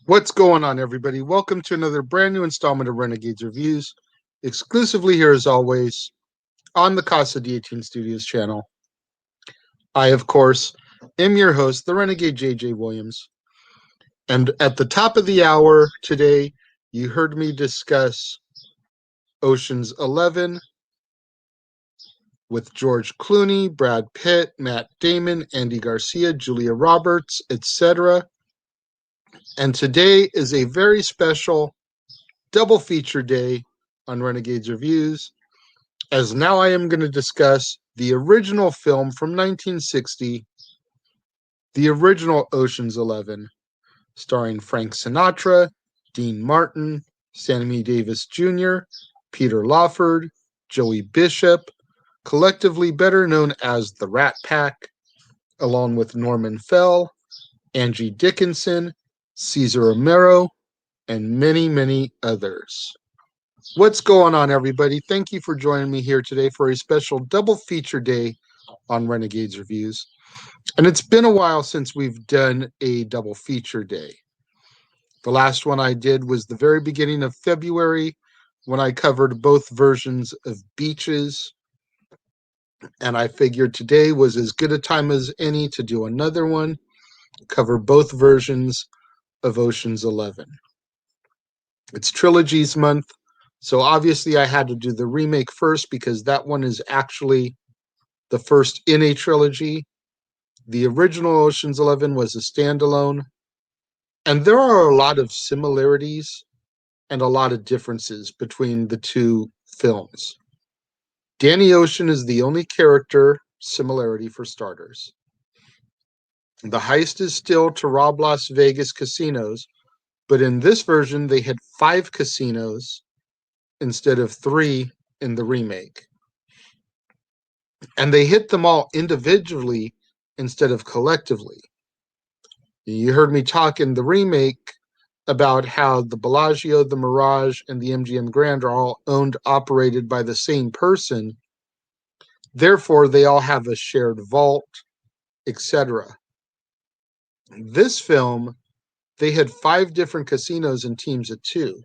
What's going on, everybody? Welcome to another brand new installment of Renegades Reviews, exclusively here as always on the Casa D18 Studios channel. I, of course, am your host, the Renegade JJ Williams. And at the top of the hour today, you heard me discuss Ocean's 11 with George Clooney, Brad Pitt, Matt Damon, Andy Garcia, Julia Roberts, etc. And today is a very special double feature day on Renegades Reviews, as now I am going to discuss the original film from 1960, the original Ocean's 11, starring Frank Sinatra, Dean Martin, Sammy Davis Jr., Peter Lawford, Joey Bishop, collectively better known as the Rat Pack, along with Norman Fell, Angie Dickerson, Cesar Romero, and many, many others. What's going on, everybody? Thank you for joining me here today for a special double feature day on Renegades Reviews. And it's been a while since we've done a double feature day. The last one I did was the very beginning of February, when I covered both versions of Beaches. And I figured today was as good a time as any to do another one, cover both versions of Ocean's 11. It's Trilogy's month, so obviously I had to do the remake first because that one is actually the first in a trilogy. The original Ocean's 11 was a standalone, and there are a lot of similarities and a lot of differences between the two films. Danny Ocean is the only character similarity, for starters. The heist is still to rob Las Vegas casinos, but in this version they had 5 casinos instead of 3 in the remake. And they hit them all individually instead of collectively. You heard me talk in the remake about how the Bellagio, the Mirage, and the MGM Grand are all owned, operated by the same person. Therefore, they all have a shared vault, etc. This film, they had 5 different casinos in teams of 2.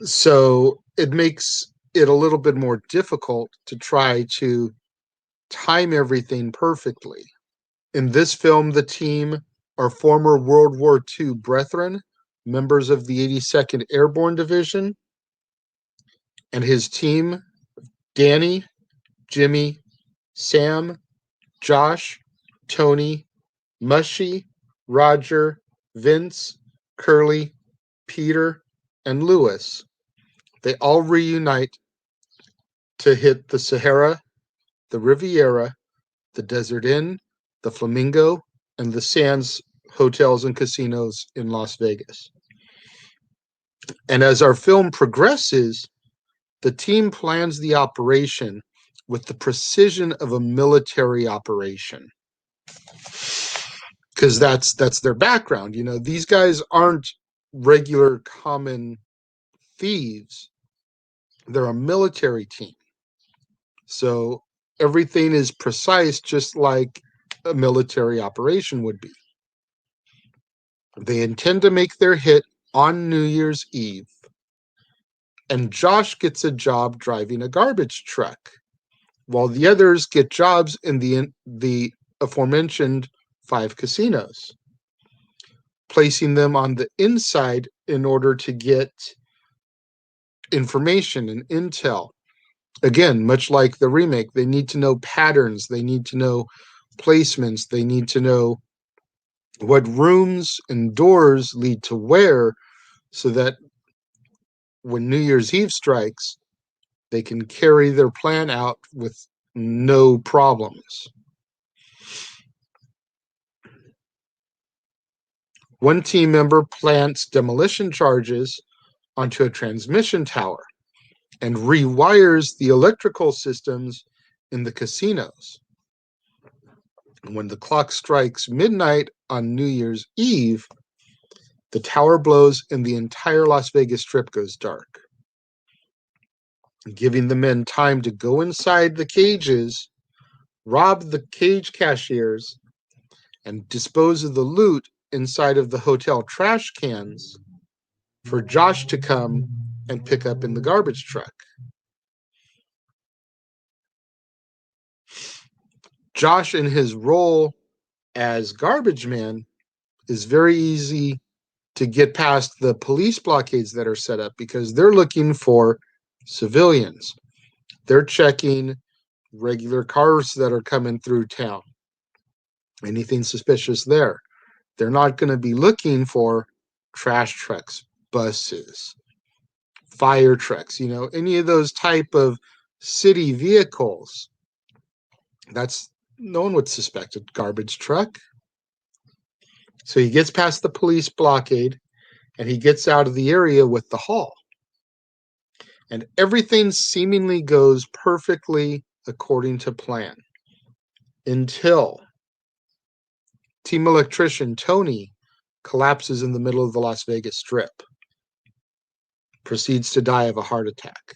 So it makes it a little bit more difficult to try to time everything perfectly. In this film, the team are former World War II brethren, members of the 82nd Airborne Division, and his team, Danny, Jimmy, Sam, Josh, Tony, Mushy, Roger, Vince, Curly, Peter, and Lewis. They all reunite to hit the Sahara, the Riviera, the Desert Inn, the Flamingo, and the Sands hotels and casinos in Las Vegas. And as our film progresses, the team plans the operation with the precision of a military operation, because that's their background. You know, these guys aren't regular common thieves. They're a military team. So everything is precise, just like a military operation would be. They intend to make their hit on New Year's Eve, and Josh gets a job driving a garbage truck, while the others get jobs in the aforementioned 5 casinos, placing them on the inside in order to get information and intel. Again, much like the remake, they need to know patterns, they need to know placements, they need to know what rooms and doors lead to where, so that when New Year's Eve strikes, they can carry their plan out with no problems. One team member plants demolition charges onto a transmission tower and rewires the electrical systems in the casinos. When the clock strikes midnight on New Year's Eve, the tower blows and the entire Las Vegas Strip goes dark, giving the men time to go inside the cages, rob the cage cashiers, and dispose of the loot inside of the hotel trash cans for Josh to come and pick up in the garbage truck. Josh, in his role as garbage man, is very easy to get past the police blockades that are set up because they're looking for civilians. They're checking regular cars that are coming through town. Anything suspicious there. They're not going to be looking for trash trucks, buses, fire trucks, any of those type of city vehicles. That's no one would suspect a garbage truck. So he gets past the police blockade and he gets out of the area with the haul. And everything seemingly goes perfectly according to plan until team electrician Tony collapses in the middle of the Las Vegas Strip, proceeds to die of a heart attack.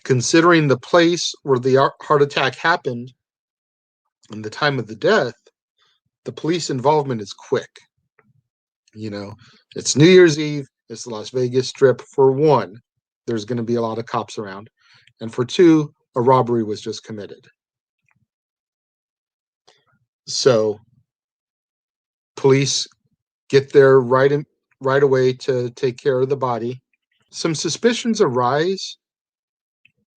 Considering the place where the heart attack happened and the time of the death, the police involvement is quick. It's New Year's Eve, it's the Las Vegas Strip. For one, there's going to be a lot of cops around. And for two, a robbery was just committed. So police get there right away to take care of the body. Some suspicions arise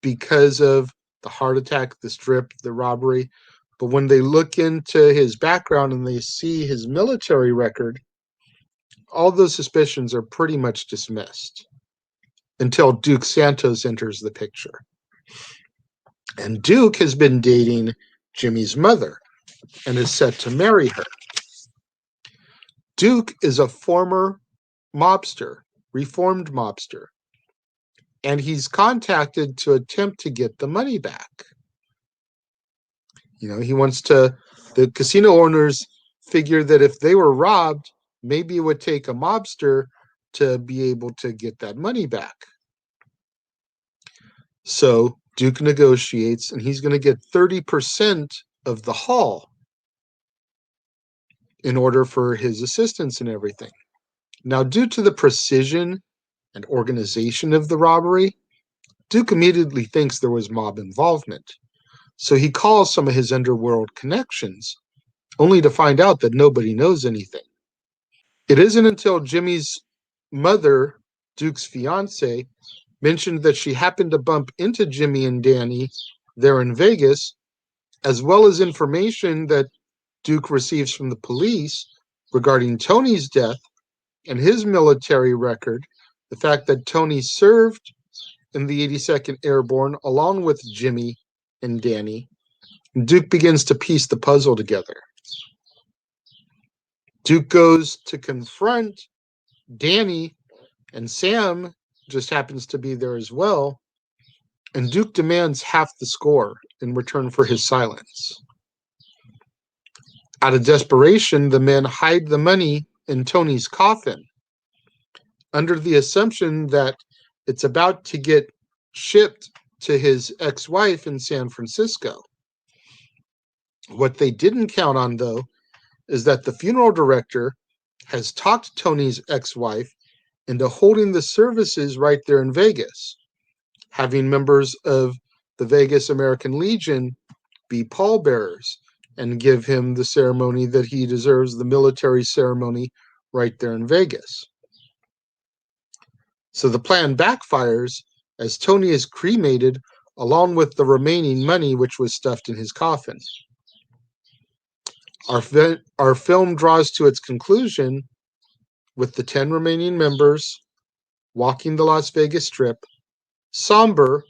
because of the heart attack, the strip, the robbery. But when they look into his background and they see his military record, all those suspicions are pretty much dismissed until Duke Santos enters the picture. And Duke has been dating Jimmy's mother and is set to marry her. Duke is a former mobster, reformed mobster, and he's contacted to attempt to get the money back. He wants to, the casino owners figure that if they were robbed, maybe it would take a mobster to be able to get that money back. So Duke negotiates, and he's going to get 30% of the haul in order for his assistance and everything. Now, due to the precision and organization of the robbery, Duke immediately thinks there was mob involvement. So he calls some of his underworld connections, only to find out that nobody knows anything. It isn't until Jimmy's mother, Duke's fiance, mentioned that she happened to bump into Jimmy and Danny there in Vegas, as well as information that Duke receives from the police regarding Tony's death and his military record, the fact that Tony served in the 82nd Airborne along with Jimmy and Danny. Duke begins to piece the puzzle together. Duke goes to confront Danny, and Sam just happens to be there as well, and Duke demands half the score in return for his silence. Out of desperation, the men hide the money in Tony's coffin, under the assumption that it's about to get shipped to his ex-wife in San Francisco. What they didn't count on, though, is that the funeral director has talked Tony's ex-wife into holding the services right there in Vegas, having members of the Vegas American Legion be pallbearers and give him the ceremony that he deserves, the military ceremony right there in Vegas. So the plan backfires as Tony is cremated along with the remaining money which was stuffed in his coffin. Our film draws to its conclusion with the 10 remaining members walking the Las Vegas Strip, somber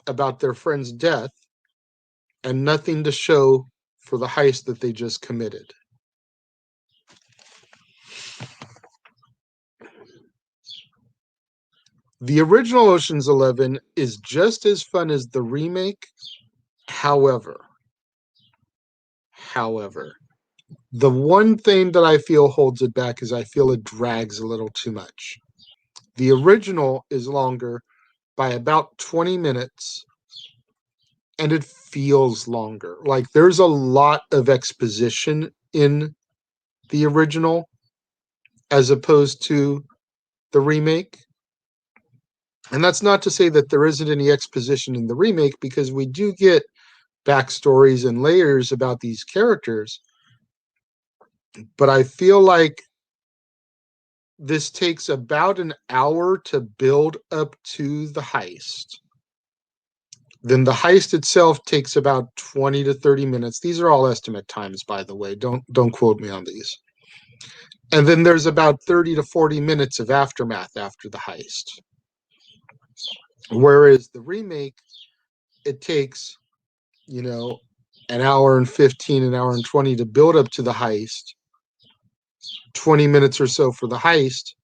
about their friend's death, and nothing to show for the heist that they just committed. The original Ocean's 11 is just as fun as the remake. However, the one thing that I feel holds it back is I feel it drags a little too much. The original is longer by about 20 minutes, and it feels longer. Like, there's a lot of exposition in the original, as opposed to the remake. And that's not to say that there isn't any exposition in the remake, because we do get backstories and layers about these characters. But I feel like this takes about an hour to build up to the heist. Then the heist itself takes about 20 to 30 minutes. These are all estimate times, by the way. Don't quote me on these. And then there's about 30 to 40 minutes of aftermath after the heist. Whereas the remake, it takes, an hour and 15, an hour and 20 to build up to the heist, 20 minutes or so for the heist,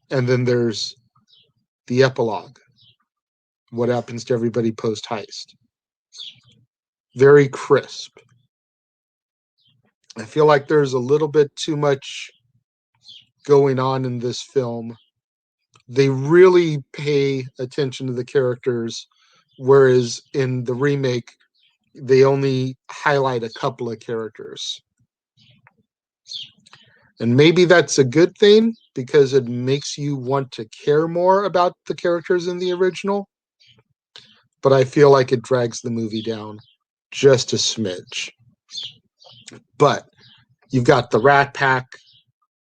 and then there's the epilogue. What happens to everybody post-heist? Very crisp. I feel like there's a little bit too much going on in this film. They really pay attention to the characters, whereas in the remake, they only highlight a couple of characters. And maybe that's a good thing, because it makes you want to care more about the characters in the original. But I feel like it drags the movie down just a smidge. But you've got the Rat Pack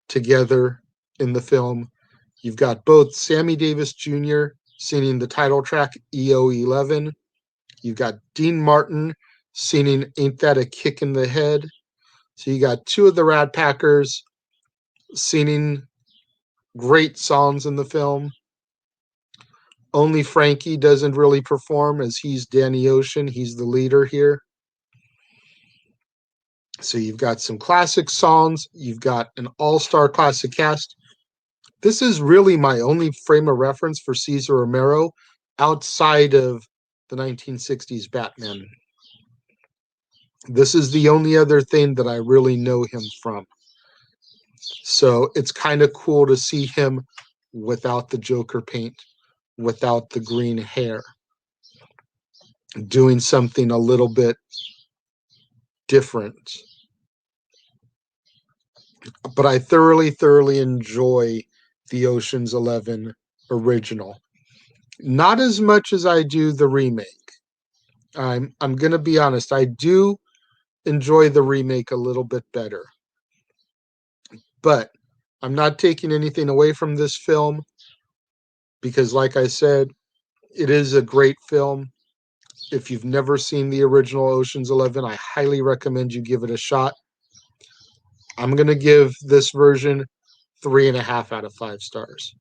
together in the film. You've got both Sammy Davis Jr. singing the title track EO11. You've got Dean Martin singing Ain't That a Kick in the Head. So you got two of the Rat Packers singing great songs in the film. Only Frankie doesn't really perform, as he's Danny Ocean. He's the leader here. So you've got some classic songs. You've got an all-star classic cast. This is really my only frame of reference for Cesar Romero outside of the 1960s Batman. This is the only other thing that I really know him from. So it's kind of cool to see him without the Joker paint, without the green hair, doing something a little bit different. But I thoroughly enjoy the Ocean's 11 original. Not as much as I do the remake. I'm going to be honest, I do enjoy the remake a little bit better. But I'm not taking anything away from this film, because like I said, it is a great film. If you've never seen the original Ocean's 11, I highly recommend you give it a shot. I'm going to give this version 3.5 out of 5 stars.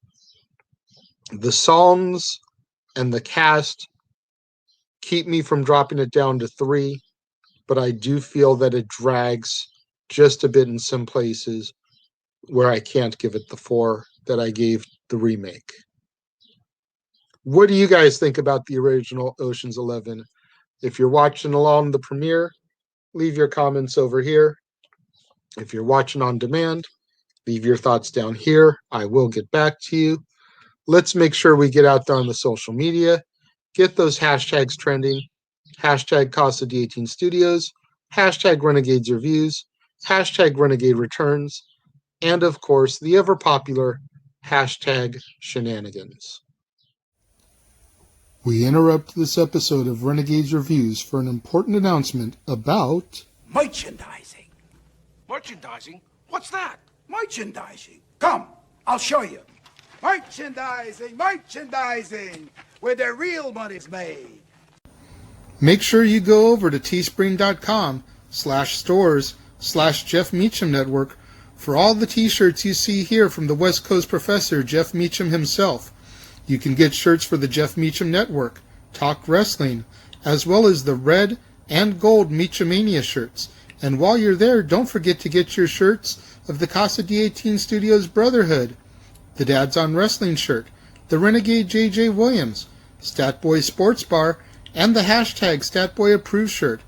The songs and the cast keep me from dropping it down to 3, but I do feel that it drags just a bit in some places where I can't give it the 4 that I gave the remake. What do you guys think about the original Ocean's 11? If you're watching along the premiere, leave your comments over here. If you're watching on demand, leave your thoughts down here. I will get back to you. Let's make sure we get out there on the social media, get those hashtags trending, hashtag Casa D18 Studios, hashtag Renegades Reviews, hashtag Renegade Returns, and of course, the ever popular hashtag Shenanigans. We interrupt this episode of Renegades Reviews for an important announcement about merchandising. Merchandising? What's that? Merchandising. Come, I'll show you. Merchandising, where the real money's made. Make sure you go over to teespring.com/stores/Jeff Meacham Network for all the t-shirts you see here from the West Coast professor, Jeff Meacham himself. You can get shirts for the Jeff Meacham Network, Talk Wrestling, as well as the red and gold Meachamania shirts. And while you're there, don't forget to get your shirts of the Casa D18 Studios Brotherhood, the Dads on Wrestling shirt, the Renegade JJ Williams, Statboy Sports Bar, and the hashtag StatBoyApproved shirt.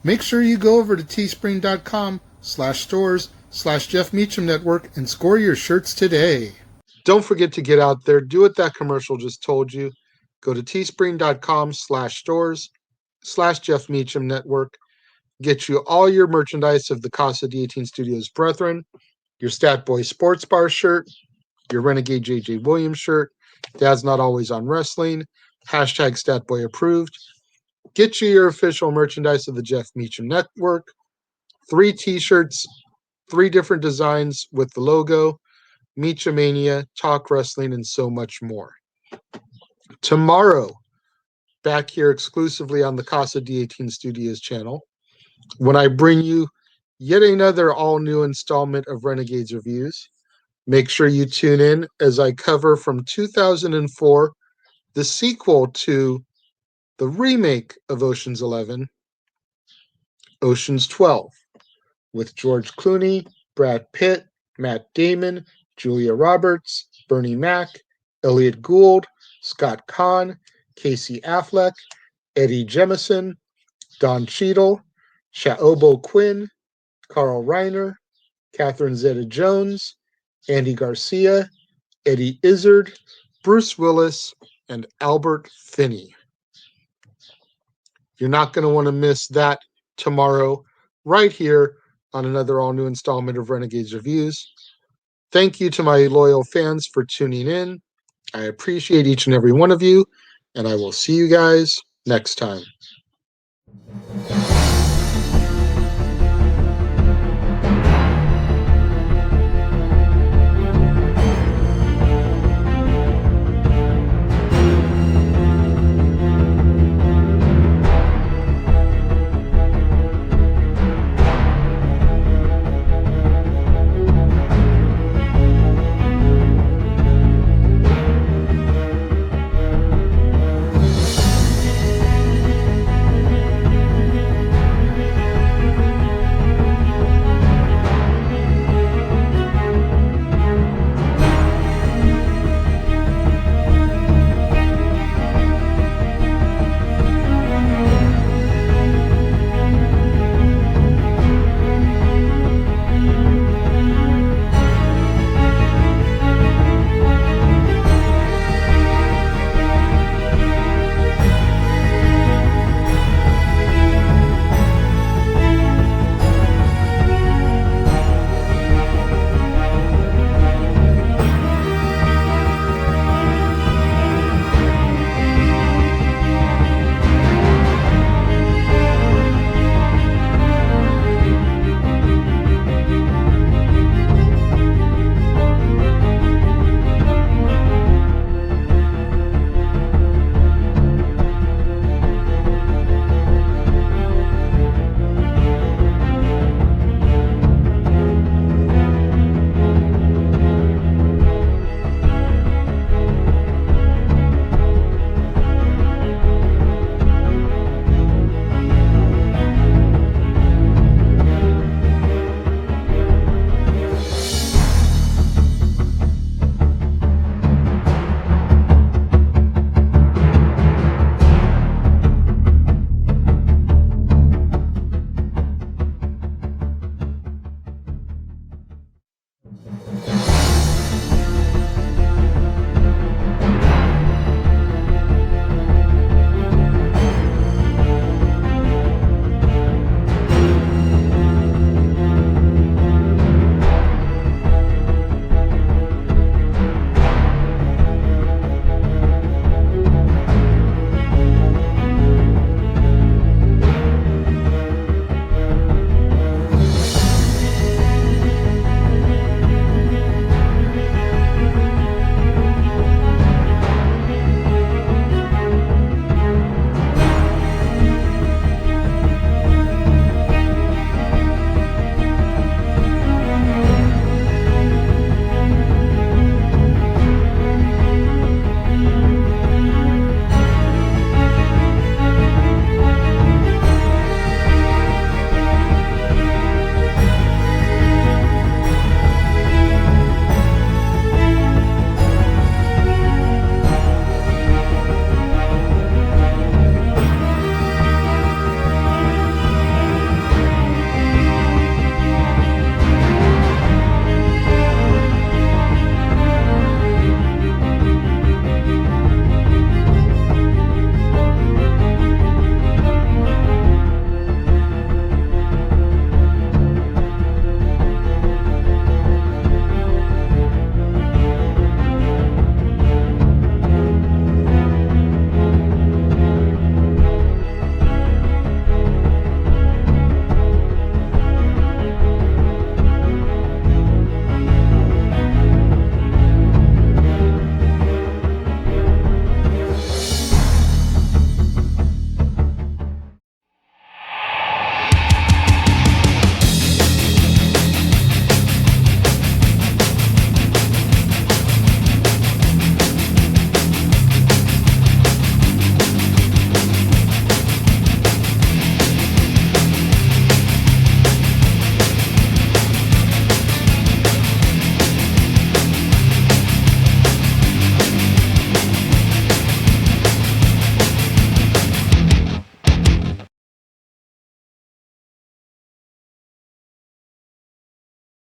Make sure you go over to teespring.com/stores/Jeff Meacham Network and score your shirts today. Don't forget to get out there. Do what that commercial just told you. Go to teespring.com/stores/Jeff Meacham Network. Get you all your merchandise of the Casa D18 Studios Brethren. your Stat Boy Sports Bar shirt, your Renegade JJ Williams shirt, Dad's Not Always on Wrestling, hashtag Statboy approved. Get you your official merchandise of the Jeff Meacham Network, 3 t-shirts, 3 different designs with the logo, Meachamania, Talk Wrestling, and so much more. Tomorrow, back here exclusively on the Casa D18 Studios channel, when I bring you yet another all-new installment of Renegades Reviews. Make sure you tune in as I cover from 2004, the sequel to the remake of Ocean's 11, Ocean's 12, with George Clooney, Brad Pitt, Matt Damon, Julia Roberts, Bernie Mac, Elliot Gould, Scott Kahn, Casey Affleck, Eddie Jemison, Don Cheadle, Shaobo Quinn, Carl Reiner, Catherine Zeta-Jones, Andy Garcia, Eddie Izzard, Bruce Willis, and Albert Finney. You're not going to want to miss that tomorrow, right here on another all-new installment of Renegades Reviews. Thank you to my loyal fans for tuning in. I appreciate each and every one of you, and I will see you guys next time.